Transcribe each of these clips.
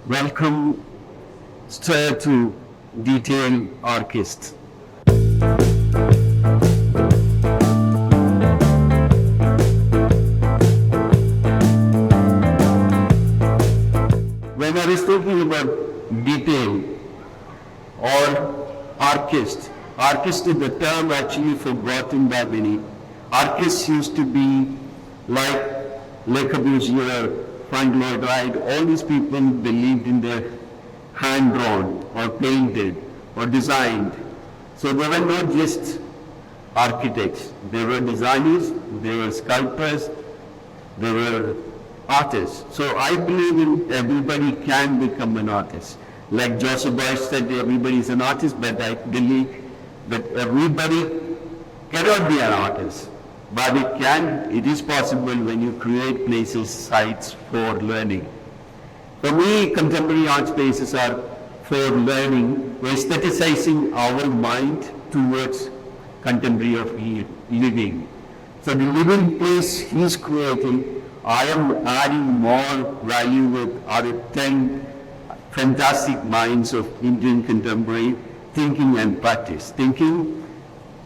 Welcome, sir, to DTale Archist. When I was talking about detail or archist, archist is the term actually forgotten by many. Archists used to be like Le Corbusier, Frank Lloyd Wright, all these people believed in their hand-drawn or painted or designed. So they were not just architects, they were designers, they were sculptors, they were artists. So I believe in everybody can become an artist. Like Joseph Beuys said, everybody is an artist, but I believe that everybody cannot be an artist. But it is possible when you create places, sites for learning. For me, contemporary art spaces are for learning, for aestheticizing our mind towards contemporary of living. So the living place he's creating, I am adding more value with other 10 fantastic minds of Indian contemporary thinking and practice. Thinking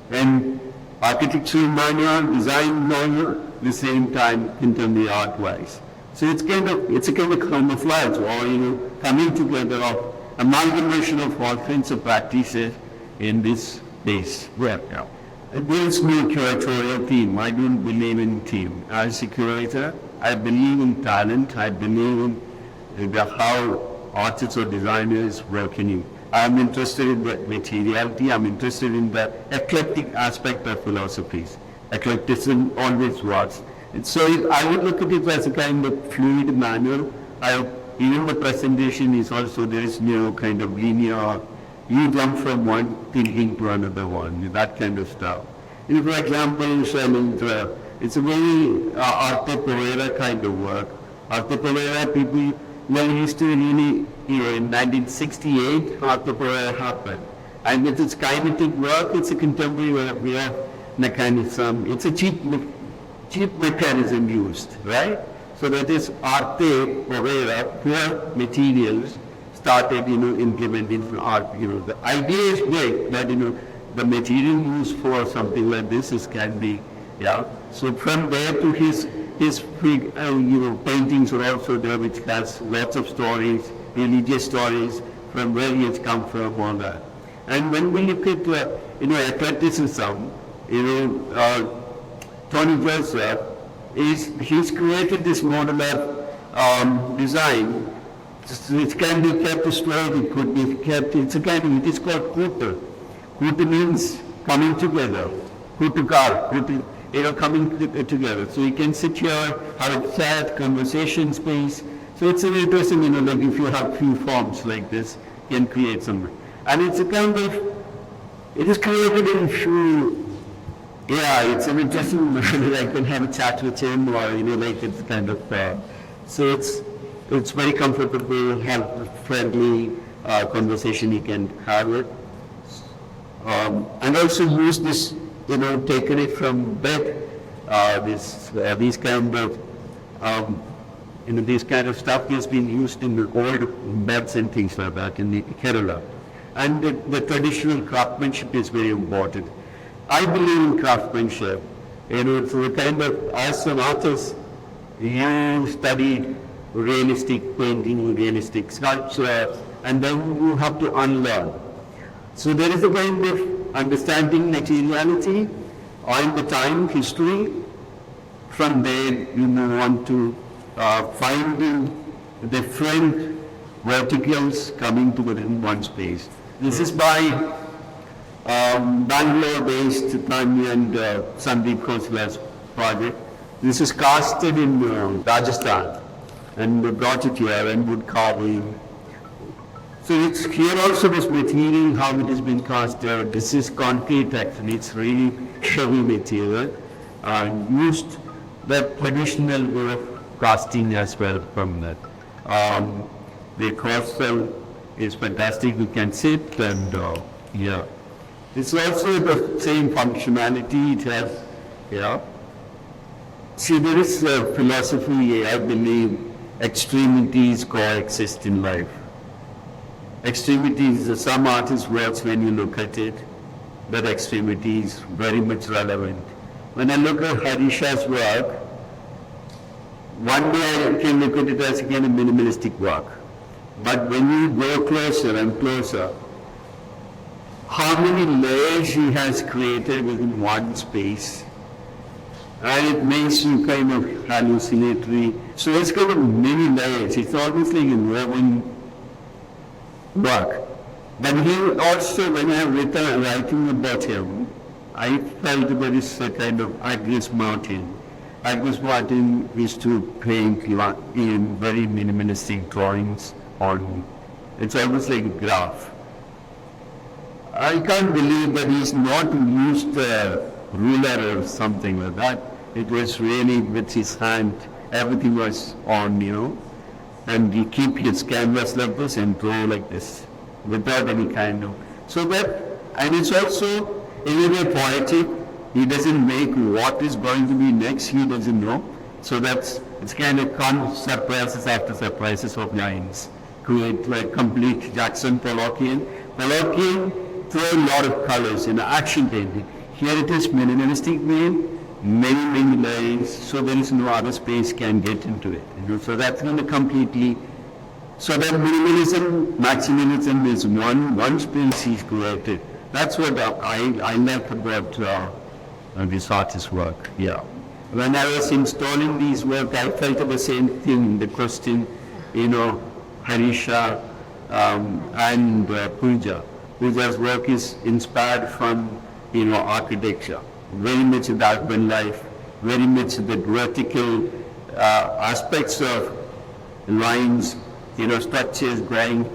and architectural manner, design manner, the same time contemporary art-wise. So it's a kind of camouflage, or coming together of amalgamation of all kinds of practices in this space. Well, yeah. There is no curatorial team. I don't believe in team. As a curator, I believe in talent. I believe in how artists or designers work in you. I'm interested in the materiality. I'm interested in the eclectic aspect of philosophies. Eclecticism always works. And so I would look at it as a kind of fluid manner. Even the presentation is also, there is no kind of linear, you jump from one thinking to another one, that kind of stuff. For example, it's a very Arte Pereira kind of work. Arte Pereira, people used to really, in 1968, Arte Pereira happened. And with its kinetic work, it's a contemporary mechanism. It's a cheap mechanism used, right? So that is Arte Pereira, where materials started, implementing from art. The idea is great that, the material used for something like this can be, yeah. So from there to his paintings are also there, which has lots of stories, religious stories, from where he has come from, all that. And when we look at, eclecticism, Tony Dresser, he's created this modular design. It can be kept stored, it could be kept, it is called kuta. Kuta means coming together. Kutukar, coming together. So you can sit here, have a chat, conversation space. So it's an interesting, like if you have few forms like this, you can create something. And it's a kind of, it is created in few, it's an interesting manner. I can have a chat with him, or, like it's kind of so it's very comfortable, friendly conversation you can have it. And also use this, taken it from bed, these kind of, this kind of stuff has been used in the old beds and things like that in the Kerala. And the traditional craftsmanship is very important. I believe in craftsmanship. It's a kind of, as an artist, you studied realistic painting, realistic sculpture, and then you have to unlearn. So there is a kind of understanding materiality on the time, history. From there, you move on to finding different verticals coming together in one space. This is by Bangalore-based Tanya and Sandeep Khosala's project. This is casted in Rajasthan, and we brought it here and wood carving. So it's here also this material, how it has been cast there. This is concrete actually, it's really heavy material. Used the traditional way of casting as well from that. The cross cell is fantastic, you can sit and It's also the same functionality it has, See, there is a philosophy, I believe, extremities coexist in life. Extremities, some artists' works, when you look at it, that extremity is very much relevant. When I look at Harisha's work, one day I can look at it as again a minimalistic work. But when you go closer and closer, how many layers he has created within one space, and it makes you kind of hallucinatory. So it's kind of many layers. It's almost like a woven work. But he also, when I was writing about him, I felt there is a kind of Agnes Martin. Agnes Martin used to paint in very minimalistic drawings on, it's almost like a graph. I can't believe that he's not used a ruler or something like that. It was really with his hand, everything was on, and he keep his canvas like this and draw like this, without any kind of, so that, and it's also in a way poetic. He doesn't make what is going to be next, he doesn't know. So it's kind of surprises after surprises of lines. Create like complete Jackson Pollockian. Pollockian throw a lot of colors in action painting. Here it is minimalistic vein, many lines, so there is no other space can get into it. So that's going to completely, so that minimalism, maximalism is one space he's created. That's what I like about this artist's work, yeah. When I was installing these work, I felt the same thing, the question, Harisha and Pooja. Pooja's work is inspired from, architecture, very much the urban life, very much the vertical aspects of lines, structures growing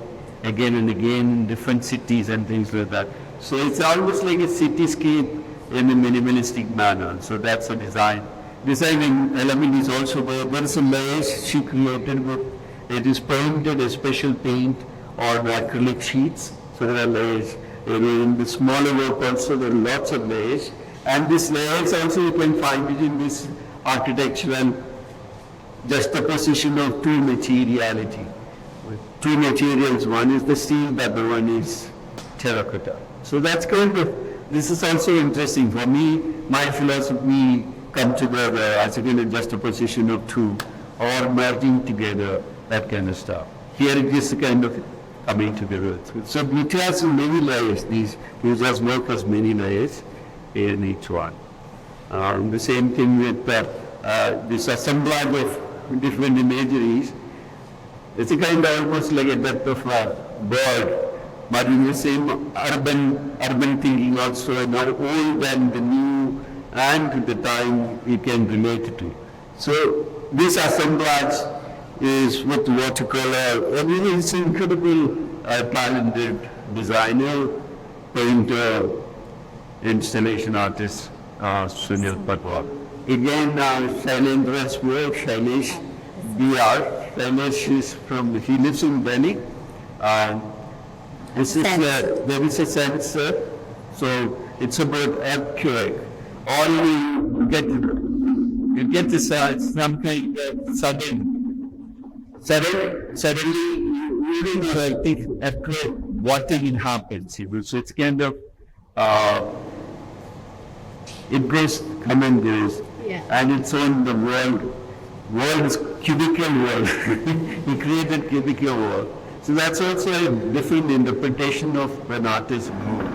again and again in different cities and things like that. So it's almost like a cityscape in a minimalistic manner. So that's a designing element is also there are some layers she created with, it is painted a special paint or acrylic sheets. So there are layers. In the smaller work also there are lots of layers. And these layers also you can find it in this architectural juxtaposition of two materiality. Two materials, one is the steel, the other one is terracotta. So that's kind of, this is also interesting for me. My philosophy come together as a kind of juxtaposition of two or merging together, that kind of stuff. Here it is kind of coming together. So it has many layers. These just work has many layers in each one. The same thing with this assemblage of different imageries. It's a kind of almost like a depth of a bird. But in the same urban thinking also, not old and the new, and the time we can relate to. So this assemblage is with watercolor, and he is incredible talented designer, painter, installation artist, Sunil Patwar. Again, Shailendra's work, Shailesh B.R. Shailesh is he lives in Delhi. This is, there is a sensor, so it's about earthquake. Only you get this some kind of suddenly during the earthquake, what thing happens. So it's kind of it goes commentaries, and it's on the world is cubical world. He created cubical world. So that's also a different interpretation of an artist's mood.